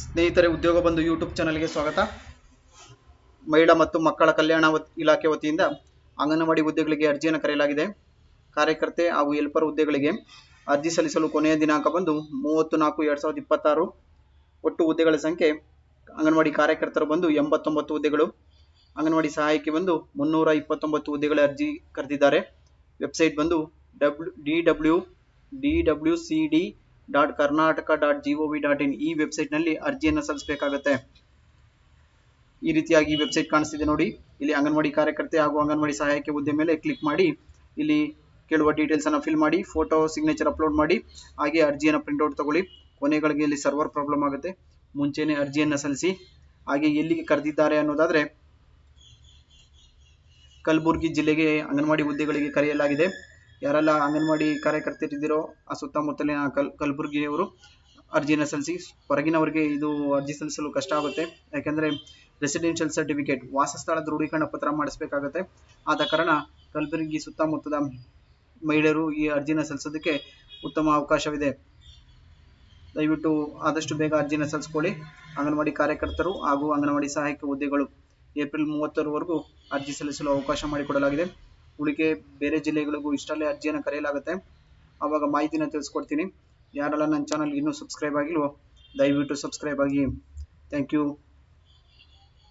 ಸ್ನೇಹಿತರೆ, ಉದ್ಯೋಗ ಬಂಧು ಯೂಟ್ಯೂಬ್ ಚಾನಲ್ಗೆ ಸ್ವಾಗತ. ಮಹಿಳಾ ಮತ್ತು ಮಕ್ಕಳ ಕಲ್ಯಾಣ ಇಲಾಖೆ ವತಿಯಿಂದ ಅಂಗನವಾಡಿ ಹುದ್ದೆಗಳಿಗೆ ಅರ್ಜಿಯನ್ನು ಕರೆಯಲಾಗಿದೆ. ಕಾರ್ಯಕರ್ತೆ ಹಾಗೂ ಹೆಲ್ಪರ್ ಹುದ್ದೆಗಳಿಗೆ ಅರ್ಜಿ ಸಲ್ಲಿಸಲು ಕೊನೆಯ ದಿನಾಂಕ ಬಂದು 30/4/2026. ಒಟ್ಟು ಹುದ್ದೆಗಳ ಸಂಖ್ಯೆ: ಅಂಗನವಾಡಿ ಕಾರ್ಯಕರ್ತರು ಬಂದು 89 ಹುದ್ದೆಗಳು, ಅಂಗನವಾಡಿ ಸಹಾಯಕಿ ಬಂದು 329 ಹುದ್ದೆಗಳ ಅರ್ಜಿ ಕರೆದಿದ್ದಾರೆ. ವೆಬ್ಸೈಟ್ ಬಂದು www.karnataka.gov.in. ಈ ವೆಬ್ಸೈಟ್ನಲ್ಲಿ ಅರ್ಜಿಯನ್ನು ಸಲ್ಲಿಸಬೇಕಾಗುತ್ತೆ. ಈ ರೀತಿಯಾಗಿ ಈ ವೆಬ್ಸೈಟ್ ಕಾಣಿಸ್ತಿದೆ ನೋಡಿ. ಇಲ್ಲಿ ಅಂಗನವಾಡಿ ಕಾರ್ಯಕರ್ತೆ ಹಾಗೂ ಅಂಗನವಾಡಿ ಸಹಾಯಕಿ ಹುದ್ದೆ ಮೇಲೆ ಕ್ಲಿಕ್ ಮಾಡಿ ಇಲ್ಲಿ ಕೇಳುವ ಡೀಟೇಲ್ಸ್ ಅನ್ನು ಫಿಲ್ ಮಾಡಿ, ಫೋಟೋ ಸಿಗ್ನೇಚರ್ ಅಪ್ಲೋಡ್ ಮಾಡಿ, ಹಾಗೆ ಅರ್ಜಿಯನ್ನು ಪ್ರಿಂಟ್ಔಟ್ ತಗೊಳ್ಳಿ. ಕೊನೆಗಳಿಗೆ ಇಲ್ಲಿ ಸರ್ವರ್ ಪ್ರಾಬ್ಲಮ್ ಆಗುತ್ತೆ, ಮುಂಚೆನೆ ಅರ್ಜಿಯನ್ನು ಸಲ್ಲಿಸಿ. ಹಾಗೆ ಎಲ್ಲಿಗೆ ಕರೆದಿದ್ದಾರೆ ಅನ್ನೋದಾದ್ರೆ ಕಲಬುರಗಿ ಜಿಲ್ಲೆಗೆ ಅಂಗನವಾಡಿ ಹುದ್ದೆಗಳಿಗೆ ಕರೆಯಲಾಗಿದೆ. ಯಾರೆಲ್ಲ ಅಂಗನವಾಡಿ ಕಾರ್ಯಕರ್ತರಿದ್ದೀರೋ ಆ ಸುತ್ತಮುತ್ತಲಿನ ಕಲಬುರಗಿಯವರು ಅರ್ಜಿಯನ್ನು ಸಲ್ಲಿಸಿ. ಹೊರಗಿನವರಿಗೆ ಇದು ಅರ್ಜಿ ಸಲ್ಲಿಸಲು ಕಷ್ಟ ಆಗುತ್ತೆ, ಯಾಕೆಂದರೆ ರೆಸಿಡೆನ್ಷಿಯಲ್ ಸರ್ಟಿಫಿಕೇಟ್ ವಾಸಸ್ಥಳ ದೃಢೀಕರಣ ಪತ್ರ ಮಾಡಿಸಬೇಕಾಗುತ್ತೆ. ಆದ ಕಾರಣ ಕಲಬುರಗಿ ಸುತ್ತಮುತ್ತದ ಮಹಿಳೆಯರು ಈ ಅರ್ಜಿನ ಸಲ್ಲಿಸೋದಕ್ಕೆ ಉತ್ತಮ ಅವಕಾಶವಿದೆ. ದಯವಿಟ್ಟು ಆದಷ್ಟು ಬೇಗ ಅರ್ಜಿನ ಸಲ್ಲಿಸ್ಕೊಳ್ಳಿ. ಅಂಗನವಾಡಿ ಕಾರ್ಯಕರ್ತರು ಹಾಗೂ ಅಂಗನವಾಡಿ ಸಹಾಯಕ ಹುದ್ದೆಗಳು ಏಪ್ರಿಲ್ 30ರವರೆಗೂ ಅರ್ಜಿ ಸಲ್ಲಿಸಲು ಅವಕಾಶ ಮಾಡಿಕೊಡಲಾಗಿದೆ. ಉಳಿಕೆ ಬೇರೆ ಜಿಲ್ಲೆಗಳಿಗೂ ಇಷ್ಟಲ್ಲೇ ಅರ್ಜಿಯನ್ನು ಕರೆಯಲಾಗುತ್ತೆ. ಆವಾಗ ಮಾಹಿತಿನ ತಿಳಿಸ್ಕೊಡ್ತೀನಿ. ಯಾರೆಲ್ಲ ನನ್ನ ಚಾನಲ್ಗೆ ಇನ್ನೂ ಸಬ್ಸ್ಕ್ರೈಬ್ ಆಗಿಲ್ವೋ ದಯವಿಟ್ಟು ಸಬ್ಸ್ಕ್ರೈಬ್ ಆಗಿ. Thank you.